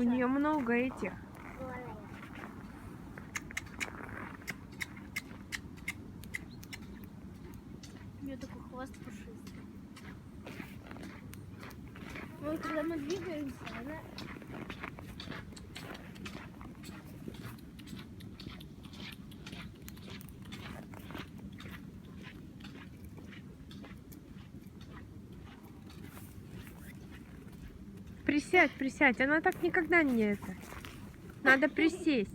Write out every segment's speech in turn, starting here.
У нее много этих. У нее такой хвост пушистый. Вот когда мы двигаемся, она... Присядь, присядь. Она так никогда не это. Надо присесть.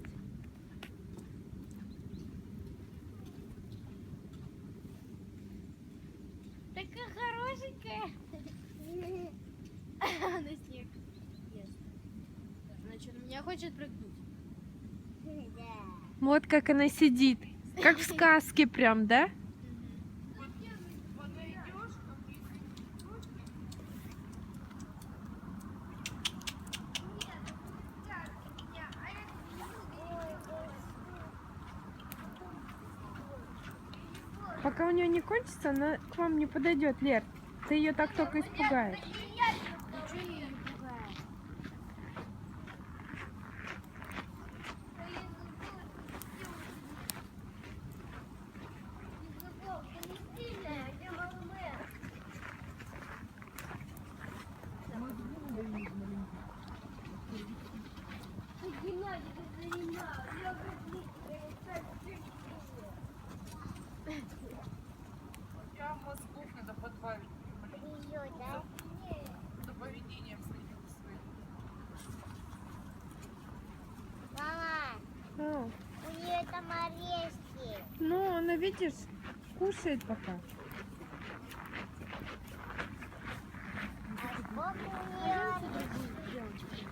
Такая хорошенькая. Она снег ест. Она что, на меня хочет прыгнуть? Вот как она сидит. Как в сказке прям, да? Пока у нее не кончится, она к вам не подойдет, Лер. Ты ее так только испугаешь. Мозгов надо подбавить. За поведением своим. Мама, А, у нее там орешки. ну, она, видишь, кушает пока. А сколько у нее орешки?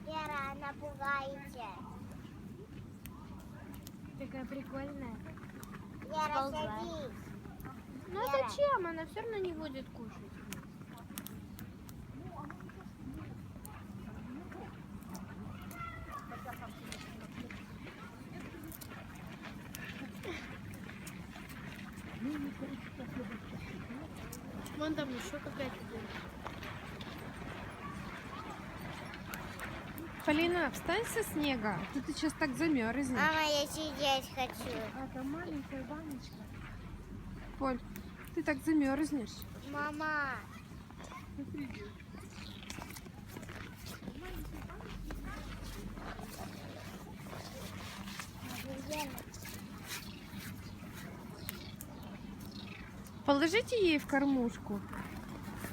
Лера, она пугаете. Такая прикольная. Лера, садись. Ну а зачем? Она все равно не будет кушать. Вон там еще какая-то. Полина, встань со снега. Ты сейчас так замерзнешь. Мама, я сидеть хочу. А там маленькая баночка. Поль, ты так замерзнешь. Мама. Положите ей в кормушку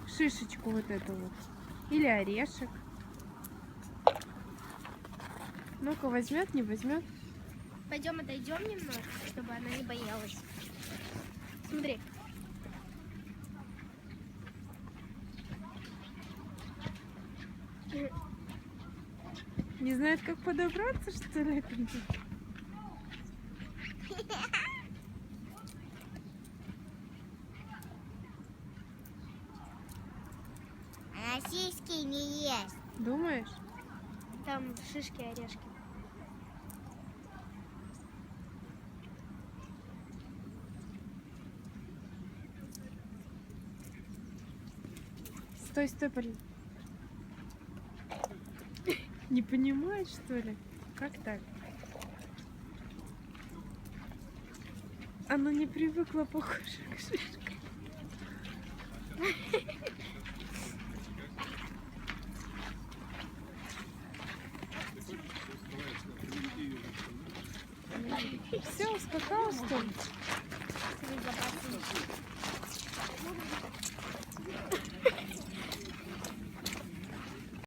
шишечку вот эту вот. Или орешек. Ну-ка, возьмет, не возьмет. Пойдем отойдем немножко, чтобы она не боялась. Смотри. Не знает, как подобраться, что ли? Она сиськи не ест. Думаешь? Там шишки, орешки. Стой, стой, Полин. Не понимает, что ли? Как так? Она не привыкла, похоже, к шишкам. Все, ускакала, что ли?